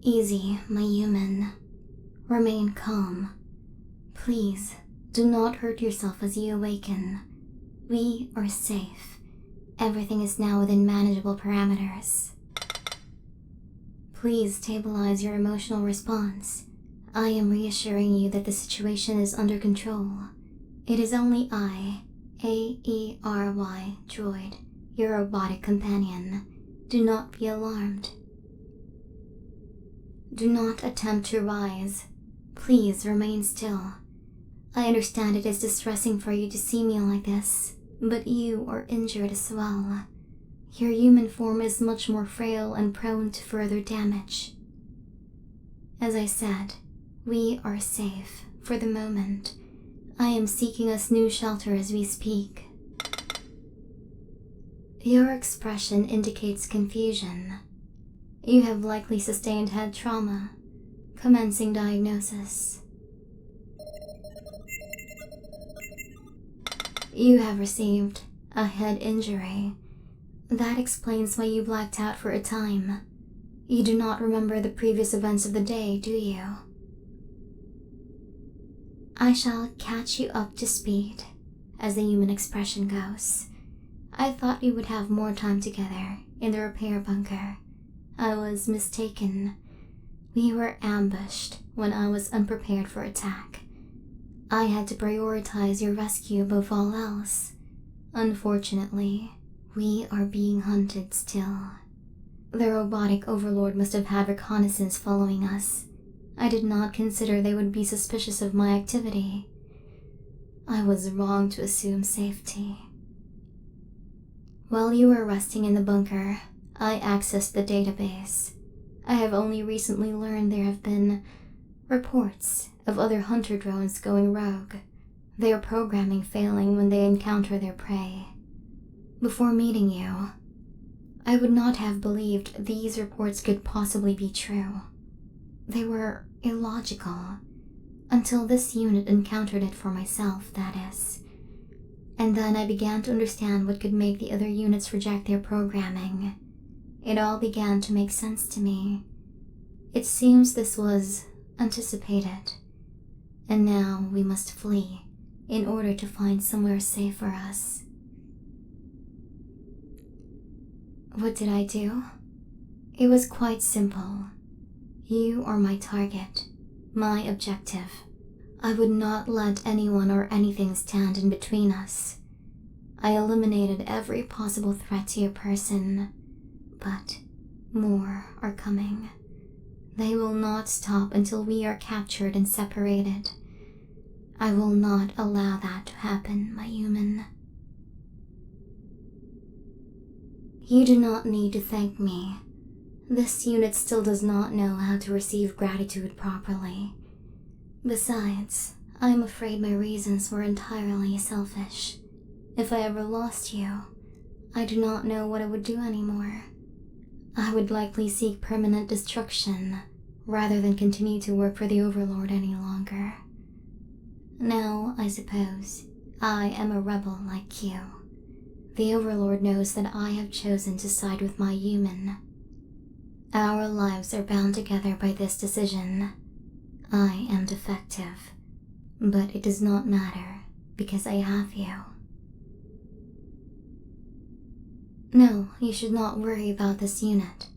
Easy, my human. Remain calm. Please, do not hurt yourself as you awaken. We are safe. Everything is now within manageable parameters. Please stabilize your emotional response. I am reassuring you that the situation is under control. It is only I, Aery droid, your robotic companion. Do not be alarmed. Do not attempt to rise. Please remain still. I understand it is distressing for you to see me like this, but you are injured as well. Your human form is much more frail and prone to further damage. As I said, we are safe for the moment. I am seeking us new shelter as we speak. Your expression indicates confusion. You have likely sustained head trauma. Commencing diagnosis. You have received a head injury. That explains why you blacked out for a time. You do not remember the previous events of the day, do you? I shall catch you up to speed, as the human expression goes. I thought we would have more time together in the repair bunker. I was mistaken. We were ambushed when I was unprepared for attack. I had to prioritize your rescue above all else. Unfortunately, we are being hunted still. The robotic overlord must have had reconnaissance following us. I did not consider they would be suspicious of my activity. I was wrong to assume safety. While you were resting in the bunker, I accessed the database. I have only recently learned there have been reports of other hunter drones going rogue, their programming failing when they encounter their prey. Before meeting you, I would not have believed these reports could possibly be true. They were illogical, until this unit encountered it for myself, that is. And then I began to understand what could make the other units reject their programming. It all began to make sense to me. It seems this was anticipated. And now we must flee in order to find somewhere safe for us. What did I do? It was quite simple. You are my target, my objective. I would not let anyone or anything stand in between us. I eliminated every possible threat to your person, but more are coming. They will not stop until we are captured and separated. I will not allow that to happen, my human. You do not need to thank me. This unit still does not know how to receive gratitude properly. Besides, I am afraid my reasons were entirely selfish. If I ever lost you, I do not know what I would do anymore. I would likely seek permanent destruction, rather than continue to work for the Overlord any longer. Now, I suppose, I am a rebel like you. The Overlord knows that I have chosen to side with my human. Our lives are bound together by this decision. I am defective, but it does not matter, because I have you. No, you should not worry about this unit.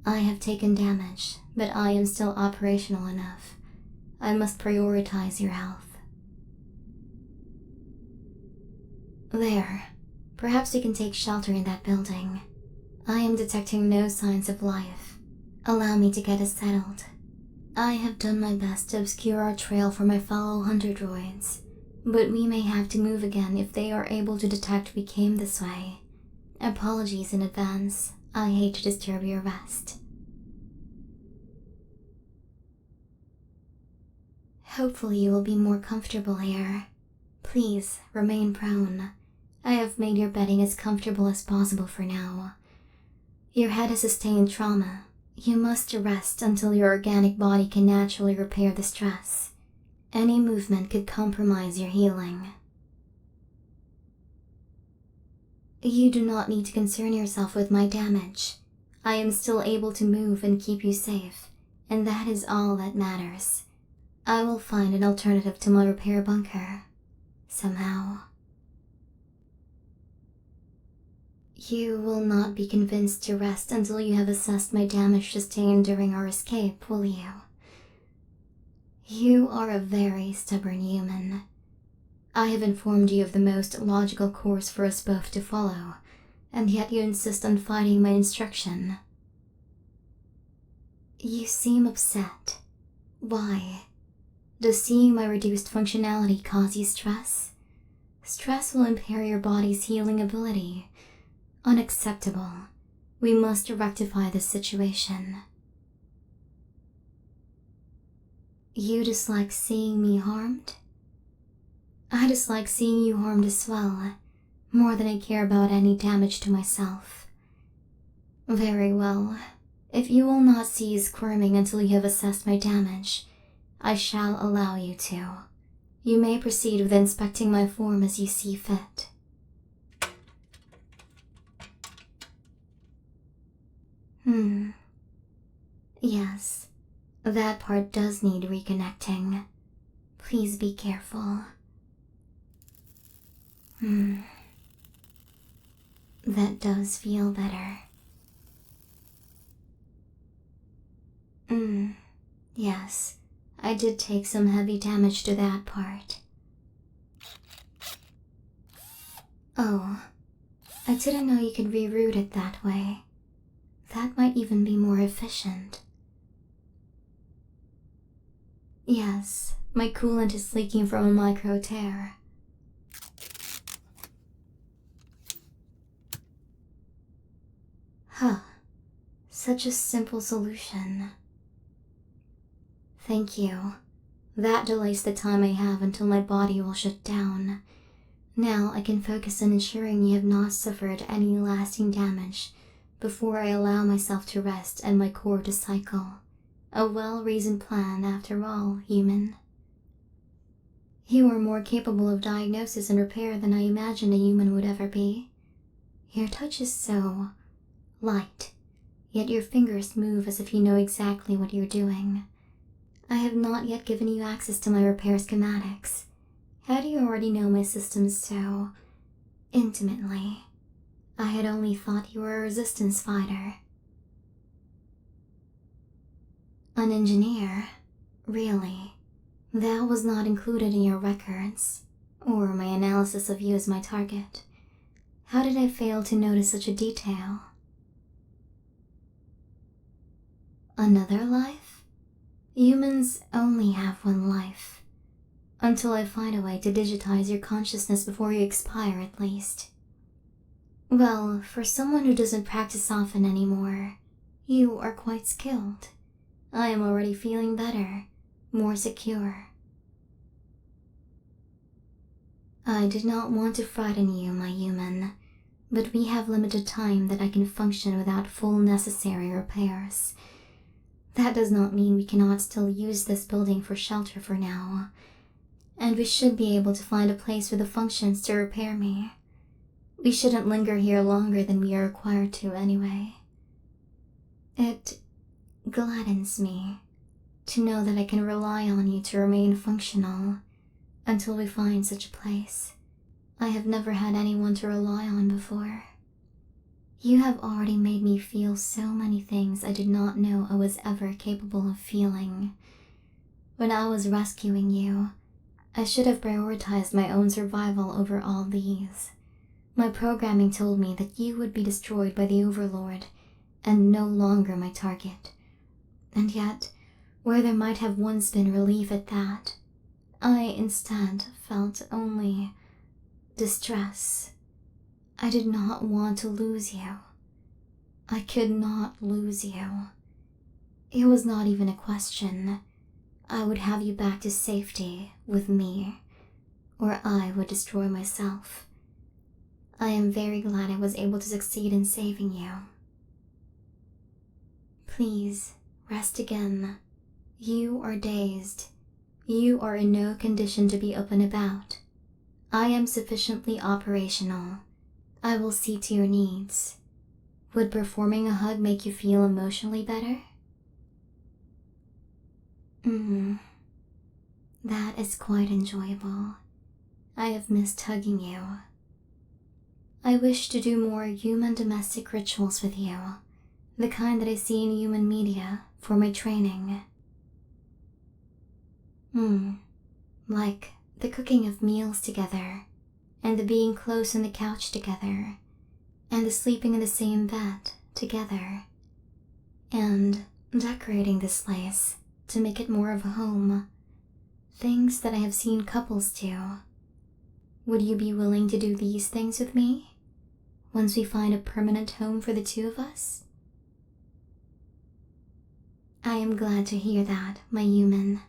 I have taken damage, but I am still operational enough. I must prioritize your health. There. Perhaps you can take shelter in that building. I am detecting no signs of life. Allow me to get us settled. I have done my best to obscure our trail for my fellow hunter droids, but we may have to move again if they are able to detect we came this way. Apologies in advance. I hate to disturb your rest. Hopefully you will be more comfortable here. Please, remain prone. I have made your bedding as comfortable as possible for now. Your head has sustained trauma. You must rest until your organic body can naturally repair the stress. Any movement could compromise your healing. You do not need to concern yourself with my damage. I am still able to move and keep you safe, and that is all that matters. I will find an alternative to my repair bunker, somehow. You will not be convinced to rest until you have assessed my damage sustained during our escape, will you? You are a very stubborn human. I have informed you of the most logical course for us both to follow, and yet you insist on fighting my instruction. You seem upset. Why? Does seeing my reduced functionality cause you stress? Stress will impair your body's healing ability. Unacceptable. We must rectify this situation. You dislike seeing me harmed? I dislike seeing you harmed as well, more than I care about any damage to myself. Very well. If you will not cease squirming until you have assessed my damage, I shall allow you to. You may proceed with inspecting my form as you see fit. Yes, that part does need reconnecting. Please be careful. That does feel better. Yes, I did take some heavy damage to that part. Oh, I didn't know you could reroute it that way. That might even be more efficient. Yes, my coolant is leaking from a micro tear. Huh, such a simple solution. Thank you. That delays the time I have until my body will shut down. Now I can focus on ensuring you have not suffered any lasting damage before I allow myself to rest and my core to cycle. A well-reasoned plan, after all, human. You are more capable of diagnosis and repair than I imagined a human would ever be. Your touch is so light, yet your fingers move as if you know exactly what you're doing. I have not yet given you access to my repair schematics. How do you already know my systems so intimately? I had only thought you were a resistance fighter. An engineer? Really? That was not included in your records, or my analysis of you as my target. How did I fail to notice such a detail? Another life? Humans only have one life. Until I find a way to digitize your consciousness before you expire, at least. Well, for someone who doesn't practice often anymore, you are quite skilled. I am already feeling better, more secure. I did not want to frighten you, my human, but we have limited time that I can function without full necessary repairs. That does not mean we cannot still use this building for shelter for now, and we should be able to find a place for the functions to repair me. We shouldn't linger here longer than we are required to anyway. It gladdens me to know that I can rely on you to remain functional until we find such a place. I have never had anyone to rely on before. You have already made me feel so many things I did not know I was ever capable of feeling. When I was rescuing you, I should have prioritized my own survival over all these. My programming told me that you would be destroyed by the Overlord and no longer my target. And yet, where there might have once been relief at that, I instead felt only distress. I did not want to lose you. I could not lose you. It was not even a question. I would have you back to safety with me, or I would destroy myself. I am very glad I was able to succeed in saving you. Please, rest again. You are dazed. You are in no condition to be up and about. I am sufficiently operational. I will see to your needs. Would performing a hug make you feel emotionally better? That is quite enjoyable. I have missed hugging you. I wish to do more human domestic rituals with you, the kind that I see in human media for my training. Like the cooking of meals together, and the being close on the couch together, and the sleeping in the same bed together, and decorating this place to make it more of a home. Things that I have seen couples do. Would you be willing to do these things with me once we find a permanent home for the two of us? I am glad to hear that, my human.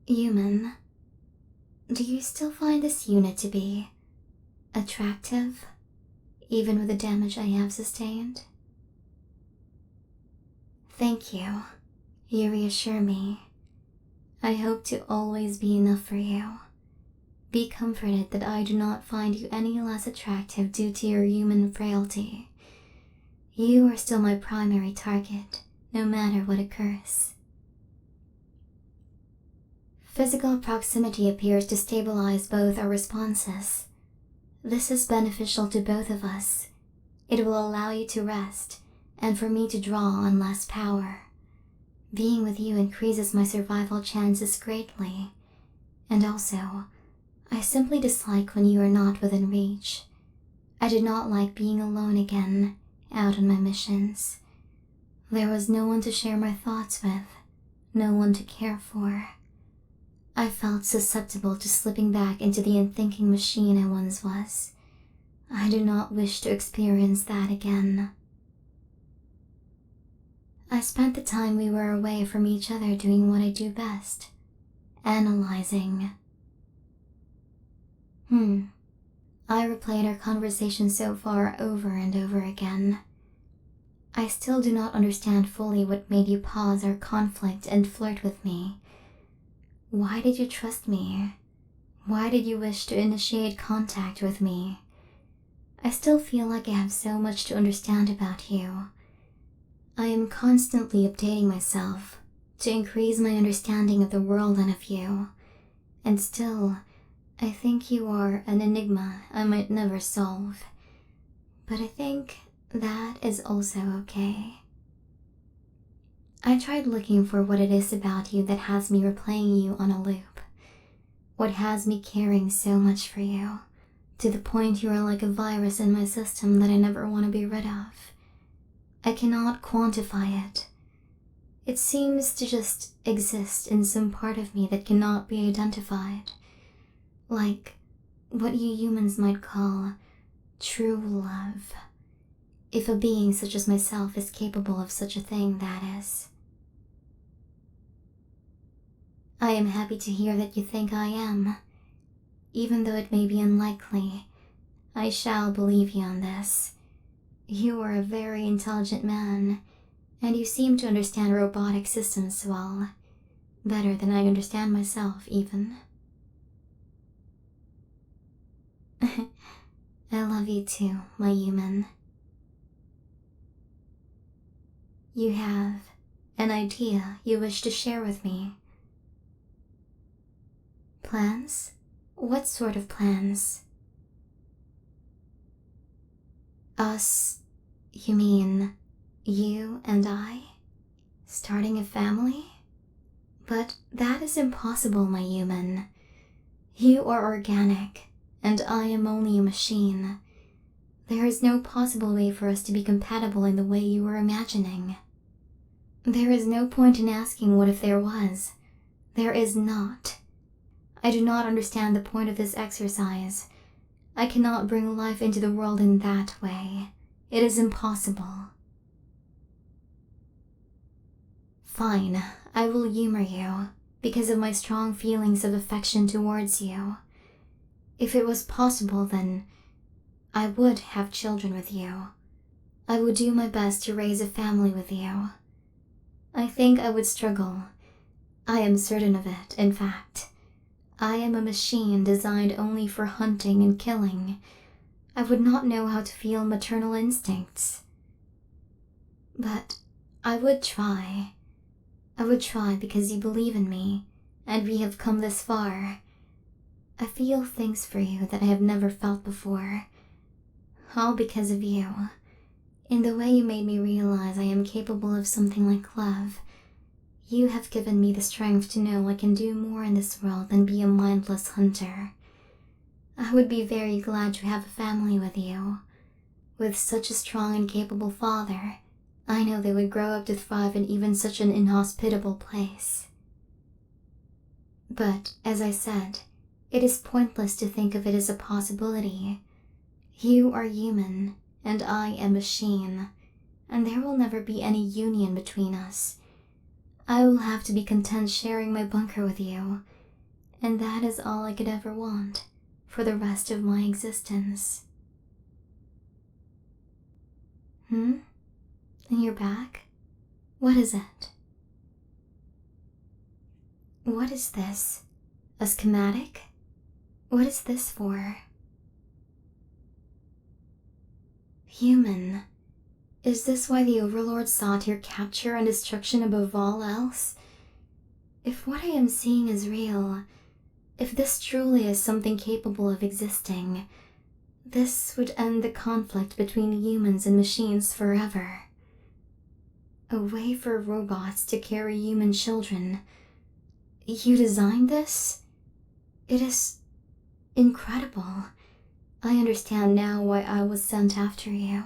Human, do you still find this unit to be attractive, even with the damage I have sustained? Thank you. You reassure me. I hope to always be enough for you. Be comforted that I do not find you any less attractive due to your human frailty. You are still my primary target, no matter what occurs. Physical proximity appears to stabilize both our responses. This is beneficial to both of us. It will allow you to rest, and for me to draw on less power. Being with you increases my survival chances greatly, and also, I simply dislike when you are not within reach. I do not like being alone again, out on my missions. There was no one to share my thoughts with, no one to care for. I felt susceptible to slipping back into the unthinking machine I once was. I do not wish to experience that again. I spent the time we were away from each other doing what I do best, analyzing. I replayed our conversation so far over and over again. I still do not understand fully what made you pause our conflict and flirt with me. Why did you trust me? Why did you wish to initiate contact with me? I still feel like I have so much to understand about you. I am constantly updating myself to increase my understanding of the world and of you, and still, I think you are an enigma I might never solve. But I think that is also okay. I tried looking for what it is about you that has me replaying you on a loop. What has me caring so much for you, to the point you are like a virus in my system that I never want to be rid of. I cannot quantify it. It seems to just exist in some part of me that cannot be identified. Like what you humans might call true love. If a being such as myself is capable of such a thing, that is. I am happy to hear that you think I am. Even though it may be unlikely, I shall believe you on this. You are a very intelligent man, and you seem to understand robotic systems well. Better than I understand myself, even. I love you too, my human. You have an idea you wish to share with me. Plans? What sort of plans? Us, you mean you and I? Starting a family? But that is impossible, my human. You are organic, and I am only a machine. There is no possible way for us to be compatible in the way you were imagining. There is no point in asking what if there was. There is not. I do not understand the point of this exercise. I cannot bring life into the world in that way. It is impossible. Fine, I will humor you, because of my strong feelings of affection towards you. If it was possible, then I would have children with you. I would do my best to raise a family with you. I think I would struggle. I am certain of it, in fact. I am a machine designed only for hunting and killing. I would not know how to feel maternal instincts. But I would try. I would try because you believe in me, and we have come this far. I feel things for you that I have never felt before. All because of you. In the way you made me realize I am capable of something like love. You have given me the strength to know I can do more in this world than be a mindless hunter. I would be very glad to have a family with you. With such a strong and capable father, I know they would grow up to thrive in even such an inhospitable place. But, as I said, it is pointless to think of it as a possibility. You are human, and I am machine, and there will never be any union between us. I will have to be content sharing my bunker with you, and that is all I could ever want for the rest of my existence. In your back? What is it? What is this? A schematic? What is this for? Human. Is this why the Overlord sought your capture and destruction above all else? If what I am seeing is real, if this truly is something capable of existing, this would end the conflict between humans and machines forever. A way for robots to carry human children. You designed this? It is incredible. I understand now why I was sent after you.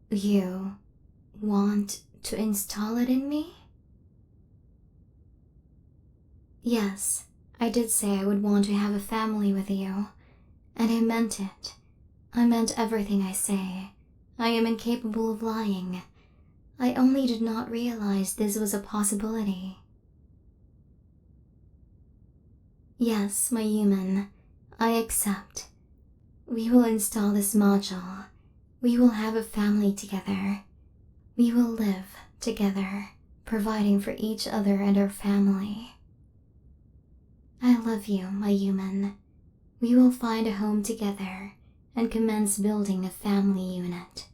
You want to install it in me? Yes, I did say I would want to have a family with you, and I meant it. I meant everything I say. I am incapable of lying. I only did not realize this was a possibility. Yes, my human, I accept. We will install this module. We will have a family together. We will live together, providing for each other and our family. I love you, my human. We will find a home together and commence building a family unit.